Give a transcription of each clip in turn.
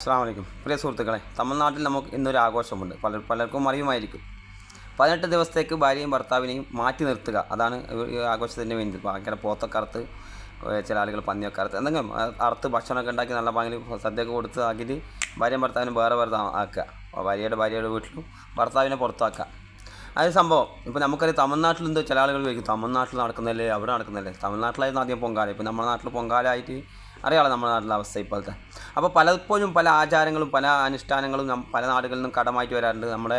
അസ്സലാമു അലൈക്കും പ്രിയ സുഹൃത്തുക്കളെ, തമിഴ്നാട്ടിൽ നമുക്ക് ഇന്നൊരു ആഘോഷമുണ്ട്. പലർക്കും അറിയുമായിരിക്കും. 18 ദിവസത്തേക്ക് ഭാര്യയും ഭർത്താവിനെയും മാറ്റി നിർത്തുക. അതാണ് ഈ ആഘോഷത്തിൻ്റെ മെയിൻ. ഭയങ്കര പോത്തൊക്കെ അറുത്ത്, ചില ആളുകൾ പന്നിയൊക്കെ അറുത്ത്, എന്തെങ്കിലും അറുത്ത് ഭക്ഷണമൊക്കെ ഉണ്ടാക്കി നല്ല ഭംഗി സദ്യയൊക്കെ കൊടുത്ത് ആക്കിയിട്ട് ഭാര്യയും ഭർത്താവിനും വേറെ ആക്കുക. ഭാര്യയുടെ വീട്ടിലും ഭർത്താവിനെ പുറത്താക്കുക. അത് സംഭവം. ഇപ്പോൾ നമുക്കറിയാം, തമിഴ്നാട്ടിലെന്തോ ചില ആളുകൾ ചോദിക്കും, തമിഴ്നാട്ടിൽ നടക്കുന്നല്ലേ അവിടെ നടക്കുന്നല്ലേ. തമിഴ്നാട്ടിലായിരുന്നു ആദ്യം പൊങ്കാല. ഇപ്പോൾ നമ്മുടെ നാട്ടിൽ പൊങ്കാലായിട്ട് അറിയാമല്ലോ നമ്മുടെ നാട്ടിലെ അവസ്ഥ ഇപ്പോഴത്തെ. അപ്പോൾ പലപ്പോഴും പല ആചാരങ്ങളും പല അനുഷ്ഠാനങ്ങളും പല നാടുകളിൽ നിന്നും കടമായിട്ട് വരാറുണ്ട്. നമ്മുടെ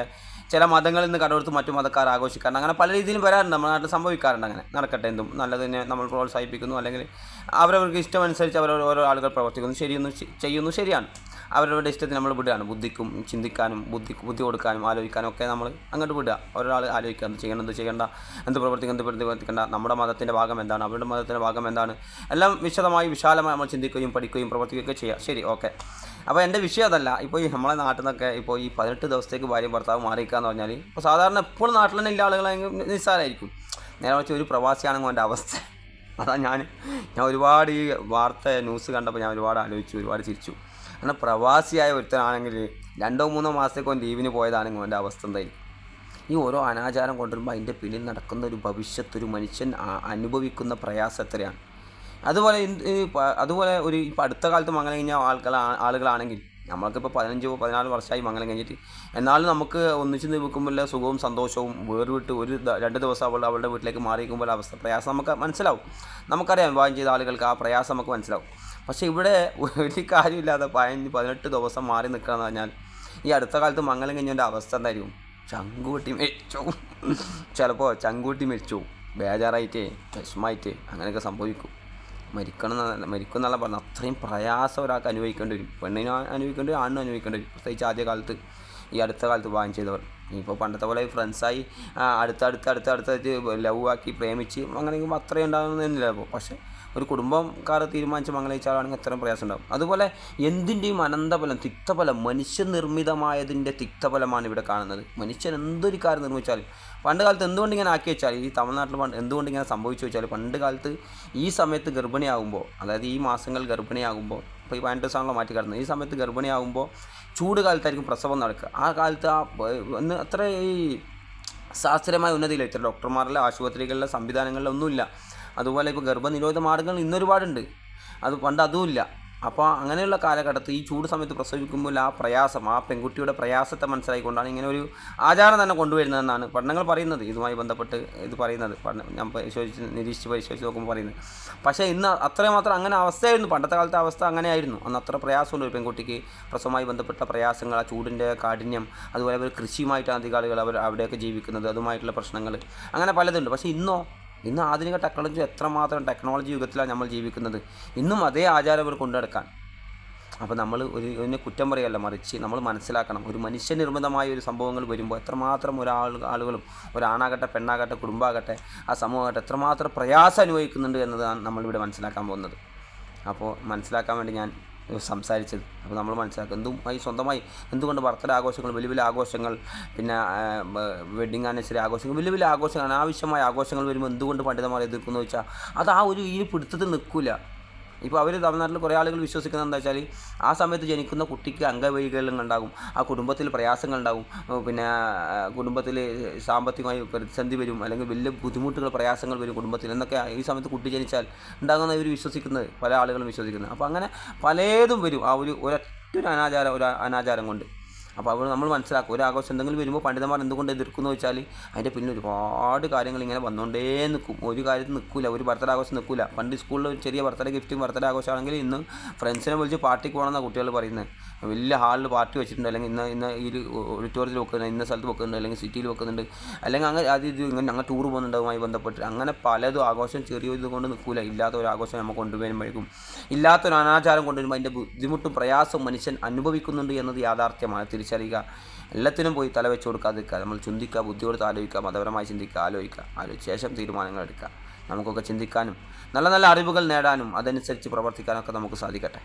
ചില മതങ്ങളിൽ നിന്ന് കടമെടുത്ത് മറ്റു മതക്കാർ ആഘോഷിക്കാറുണ്ട്. അങ്ങനെ പല രീതിയിലും വരാറുണ്ട്. നമ്മുടെ നാട്ടിൽ സംഭവിക്കാറുണ്ട്. അങ്ങനെ നടക്കട്ടെ, എന്തും നല്ലതിനെ നമ്മൾ പ്രോത്സാഹിപ്പിക്കുന്നു, അല്ലെങ്കിൽ അവരവർക്ക് ഇഷ്ടമനുസരിച്ച് ഓരോ ആളുകൾ പ്രവർത്തിക്കുന്നു, ചെയ്യുന്നു, ശരിയാണ്. അവരവരുടെ ഇഷ്ടത്തിന് നമ്മൾ വിടുകയാണ്. ബുദ്ധിക്കും ചിന്തിക്കാനും ബുദ്ധി കൊടുക്കാനും ആലോചിക്കാനും ഒക്കെ നമ്മൾ അങ്ങോട്ട് വിടുക. ഒരാൾ ആലോചിക്കുക, എന്ത് ചെയ്യേണ്ട, എന്ത് പ്രവർത്തിക്കേണ്ട, നമ്മുടെ മതത്തിൻ്റെ ഭാഗം എന്താണ്, അവരുടെ മതത്തിൻ്റെ ഭാഗം എന്താണ്, എല്ലാം വിശാലമായി നമ്മൾ ചിന്തിക്കുകയും പഠിക്കുകയും പ്രവർത്തിക്കുകയൊക്കെ ചെയ്യുക. ശരി, ഓക്കെ. അപ്പോൾ എൻ്റെ വിഷയം അതല്ല. ഇപ്പോൾ ഈ നമ്മളെ നാട്ടിൽ നിന്നൊക്കെ ഇപ്പോൾ ഈ 18 ദിവസത്തേക്ക് ഭാര്യയും ഭർത്താവ് മാറിയിരിക്കുക എന്ന് പറഞ്ഞാൽ, ഇപ്പോൾ സാധാരണ എപ്പോഴും നാട്ടിൽ തന്നെ ഇല്ല ആളുകളെങ്കിൽ നിസ്സാരമായിരിക്കും. നേരെ വെച്ച് ഒരു പ്രവാസിയാണെങ്കിൽ എൻ്റെ അവസ്ഥ അതാ. ഞാൻ ഒരുപാട് ഈ ന്യൂസ് കണ്ടപ്പോൾ ഞാൻ ഒരുപാട് ആലോചിച്ചു, ഒരുപാട് ചിരിച്ചു. കാരണം പ്രവാസിയായ ഒരുത്തനാണെങ്കിൽ 2-3 മാസത്തേക്ക് ലീവിന് പോയതാണെങ്കിൽ അവൻ്റെ അവസ്ഥ എന്തായിരിക്കും? ഈ ഓരോ അനാചാരം കൊണ്ടുവരുമ്പോൾ അതിൻ്റെ പിന്നിൽ നടക്കുന്ന ഒരു ഭവിഷ്യത്ത്, ഒരു മനുഷ്യൻ അനുഭവിക്കുന്ന പ്രയാസം എത്രയാണ്. അതുപോലെ ഇപ്പോൾ അടുത്ത കാലത്ത് മംഗലം കഴിഞ്ഞ ആളുകളാണെങ്കിൽ, നമ്മൾക്കിപ്പോൾ 15-14 വർഷമായി മംഗലം കഴിഞ്ഞിട്ട്, എന്നാലും നമുക്ക് ഒന്നിച്ച് നിൽക്കുമ്പോൾ സുഖവും സന്തോഷവും വേർവിട്ട് 2 ദിവസം അവളുടെ വീട്ടിലേക്ക് മാറിയിരിക്കുമ്പോൾ പ്രയാസം നമുക്ക് മനസ്സിലാവും. നമുക്കറിയാം, വിവാഹം ചെയ്ത ആളുകൾക്ക് ആ പ്രയാസം നമുക്ക് മനസ്സിലാവും. പക്ഷേ ഇവിടെ ഒരു കാര്യമില്ലാതെ 18 ദിവസം മാറി നിൽക്കുക എന്ന് പറഞ്ഞാൽ, ഈ അടുത്ത കാലത്ത് മംഗലം കഴിഞ്ഞതിൻ്റെ അവസ്ഥ എന്തായിരിക്കും? ചങ്കൂട്ടി മരിച്ചു, ചിലപ്പോൾ ചങ്കൂട്ടി മരിച്ചു, ബേജാറായിട്ട് വിഷമമായിട്ട് അങ്ങനെയൊക്കെ സംഭവിക്കും. മരിക്കും എന്നുള്ള പറഞ്ഞാൽ അത്രയും പ്രയാസം ഒരാൾക്ക് അനുഭവിക്കേണ്ടി വരും. പെണ്ണിനും അനുഭവിക്കേണ്ടി വരും, ആണിനും അനുഭവിക്കേണ്ടി വരും. പ്രത്യേകിച്ച് അടുത്ത കാലത്ത് വിവാഹം ചെയ്തവർ. ഇപ്പോൾ പണ്ടത്തെ പോലെ ഫ്രണ്ട്സായി അടുത്തടുത്ത് ലവ് ആക്കി പ്രേമിച്ച് അങ്ങനെയെങ്കിലും അത്രയും ഉണ്ടാകുന്നില്ല. പക്ഷേ ഒരു കുടുംബക്കാർ തീരുമാനിച്ച് മംഗലിച്ചാലാണെങ്കിൽ അത്രയും പ്രയാസം ഉണ്ടാകും. അതുപോലെ എന്തിൻ്റെയും അനന്തഫലം, തിക്തഫലം, മനുഷ്യനിർമ്മിതമായതിൻ്റെ തിക്തഫലമാണ് ഇവിടെ കാണുന്നത്. മനുഷ്യൻ എന്തൊരു കാര്യം നിർമ്മിച്ചാലും, പണ്ട് കാലത്ത് എന്തുകൊണ്ട് ഇങ്ങനെ ആക്കി വെച്ചാൽ, ഈ തമിഴ്നാട്ടിൽ എന്തുകൊണ്ട് ഇങ്ങനെ സംഭവിച്ചു വെച്ചാൽ, പണ്ട് കാലത്ത് ഈ സമയത്ത് ഗർഭിണിയാകുമ്പോൾ, അതായത് ഈ മാസങ്ങൾ ഗർഭിണിയാകുമ്പോൾ, ഇപ്പോൾ ഈ 18 ദിവസമാണല്ലോ മാറ്റി കിടന്നത്, ഈ സമയത്ത് ഗർഭിണിയാകുമ്പോൾ ചൂട് കാലത്തായിരിക്കും പ്രസവം നടക്കുക. ആ കാലത്ത് അത്ര ഈ ശാസ്ത്രീയമായ ഉന്നതിയില്ല. ഇത്ര ഡോക്ടർമാരിലെ ആശുപത്രികളിലെ സംവിധാനങ്ങളിലൊന്നുമില്ല. അതുപോലെ ഇപ്പോൾ ഗർഭനിരോധ മാർഗ്ഗങ്ങൾ ഇന്നൊരുപാടുണ്ട്. പണ്ട് അതുമില്ല. അപ്പോൾ അങ്ങനെയുള്ള കാലഘട്ടത്തിൽ ഈ ചൂട് സമയത്ത് പ്രസവിക്കുമ്പോൾ ആ പ്രയാസം, ആ പെൺകുട്ടിയുടെ പ്രയാസത്തെ മനസ്സിലാക്കിക്കൊണ്ടാണ് ഇങ്ങനെ ഒരു ആചാരം തന്നെ കൊണ്ടുവരുന്നതെന്നാണ് പഠനങ്ങൾ പറയുന്നത്. ഇതുമായി ബന്ധപ്പെട്ട് പറയുന്നത് ഞാൻ പരിശോധിച്ച് നോക്കുമ്പോൾ പറയുന്നത്. പക്ഷേ ഇന്ന് അത്രമാത്രം അങ്ങനെ അവസ്ഥയായിരുന്നു. പണ്ടത്തെ കാലത്തെ അവസ്ഥ അങ്ങനെയായിരുന്നു. അന്ന് അത്ര പ്രയാസമുണ്ട് ഒരു പെൺകുട്ടിക്ക്. പ്രസവവുമായി ബന്ധപ്പെട്ട പ്രയാസങ്ങൾ, ആ ചൂടിൻ്റെ കാഠിന്യം, അതുപോലെ അവർ കൃഷിയുമായിട്ടാണ് അധികം ആളുകൾ അവിടെയൊക്കെ ജീവിക്കുന്നത്, അതുമായിട്ടുള്ള പ്രശ്നങ്ങൾ, അങ്ങനെ പലതുണ്ട്. പക്ഷേ ഇന്ന് ആധുനിക എത്രമാത്രം ടെക്നോളജി യുഗത്തിലാണ് നമ്മൾ ജീവിക്കുന്നത്. ഇന്നും അതേ ആചാരം അവർ കൊണ്ടുനടക്കാൻ. അപ്പോൾ നമ്മൾ ഇതിനെ കുറ്റം പറയല്ല, മറിച്ച് നമ്മൾ മനസ്സിലാക്കണം, ഒരു മനുഷ്യനിർമ്മിതമായ ഒരു സംഭവങ്ങൾ വരുമ്പോൾ എത്രമാത്രം ആളുകളും, ഒരാണാകട്ടെ പെണ്ണാകട്ടെ കുടുംബമാകട്ടെ ആ സമൂഹമാകട്ടെ എത്രമാത്രം പ്രയാസം അനുഭവിക്കുന്നുണ്ട് എന്നതാണ് നമ്മളിവിടെ മനസ്സിലാക്കാൻ പോകുന്നത്. അപ്പോൾ മനസ്സിലാക്കാൻ വേണ്ടി ഞാൻ സംസാരിച്ചത്. അപ്പോൾ നമ്മൾ മനസ്സിലാക്കുക, സ്വന്തമായി എന്തുകൊണ്ട് ബർത്ത്ഡേ ആഘോഷങ്ങൾ, വലിയ ആഘോഷങ്ങൾ, പിന്നെ വെഡ്ഡിങ് ആനിവേഴ്സറി ആഘോഷങ്ങൾ, വലിയ ആഘോഷങ്ങൾ, അനാവശ്യമായ ആഘോഷങ്ങൾ വരുമ്പോൾ എന്തുകൊണ്ട് പണ്ഡിതന്മാർ എതിർക്കുന്നു വെച്ചാൽ, അത് ആ ഒരു ഈ പിടുത്തത്തിൽ നിൽക്കില്ല. ഇപ്പോൾ അവർ തമിഴ്നാട്ടിൽ കുറേ ആളുകൾ വിശ്വസിക്കുന്നത് എന്താ വെച്ചാൽ, ആ സമയത്ത് ജനിക്കുന്ന കുട്ടിക്ക് അംഗവൈകല്യങ്ങൾ ഉണ്ടാകും, ആ കുടുംബത്തിൽ പ്രയാസങ്ങൾ ഉണ്ടാകും, പിന്നെ കുടുംബത്തിൽ സാമ്പത്തികമായി പ്രതിസന്ധി വരും, അല്ലെങ്കിൽ വലിയ ബുദ്ധിമുട്ടുകൾ പ്രയാസങ്ങൾ വരും കുടുംബത്തിൽ എന്നൊക്കെ ഈ സമയത്ത് കുട്ടി ജനിച്ചാൽ ഉണ്ടാകുന്ന ഇവർ വിശ്വസിക്കുന്നത്, പല ആളുകളും വിശ്വസിക്കുന്നത്. അപ്പോൾ അങ്ങനെ പലതും വരും ആ ഒരൊറ്റ അനാചാരം കൊണ്ട്. അപ്പോൾ അവർ നമ്മൾ മനസ്സിലാക്കും, ഒരു ആഘോഷം എന്തെങ്കിലും വരുമ്പോൾ പണ്ഡിതന്മാർ എന്തുകൊണ്ട് എതിർക്കുന്നു വെച്ചാൽ, അതിൻ്റെ പിന്നിൽ ഒരുപാട് കാര്യങ്ങൾ ഇങ്ങനെ വന്നുകൊണ്ടേ നിൽക്കും. ഒരു കാര്യത്തിൽ നിൽക്കില്ല, ഒരു ബർത്ത്ഡേ ആഘോഷം നിൽക്കില്ല. പണ്ട് സ്കൂളിൽ ഒരു ചെറിയ ബർത്ത്ഡേ ആഘോഷമാണെങ്കിൽ ഇന്ന് ഫ്രണ്ട്സിനെ വിളിച്ച് പാർട്ടിക്ക് പോകണമെന്നാണ് കുട്ടികൾ പറയുന്നത്. വലിയ ഹാളിൽ പാർട്ടി വെച്ചിട്ടുണ്ട്, അല്ലെങ്കിൽ ഇന്ന് ഈ ഓഡിറ്റോറിയത്തിൽ വെക്കുന്നുണ്ട്, ഇന്ന സ്ഥലത്ത് വെക്കുന്നുണ്ട്, അല്ലെങ്കിൽ സിറ്റിയിൽ വെക്കുന്നുണ്ട്, അല്ലെങ്കിൽ ഇങ്ങനെ ഞങ്ങൾ ടൂർ പോകുന്നുണ്ട്. അതുമായി ബന്ധപ്പെട്ട് അങ്ങനെ പലതും ആഘോഷം ചെറിയ ഇതുകൊണ്ട് നിൽക്കില്ല. ഇല്ലാത്ത ഒരു ആഘോഷം നമ്മൾ കൊണ്ടുവരുമ്പോഴേക്കും, ഇല്ലാത്തൊരു അനാചാരം കൊണ്ടുവരുമ്പോൾ അതിൻ്റെ ബുദ്ധിമുട്ടും പ്രയാസവും മനുഷ്യൻ അനുഭവിക്കുന്നുണ്ട് എന്നത് യാഥാർത്ഥ്യമാണ്. തിരിച്ചറിയുക, എല്ലാത്തിനും പോയി തല വെച്ച് കൊടുക്കാതിരിക്കുക. നമ്മൾ ചിന്തിക്കുക, ബുദ്ധി കൊടുത്ത് ആലോചിക്കുക, മതപരമായി ചിന്തിക്കുക, ആലോചിച്ച ശേഷം തീരുമാനങ്ങൾ എടുക്കുക. നമുക്കൊക്കെ ചിന്തിക്കാനും നല്ല അറിവുകൾ നേടാനും അതനുസരിച്ച് പ്രവർത്തിക്കാനൊക്കെ നമുക്ക് സാധിക്കട്ടെ.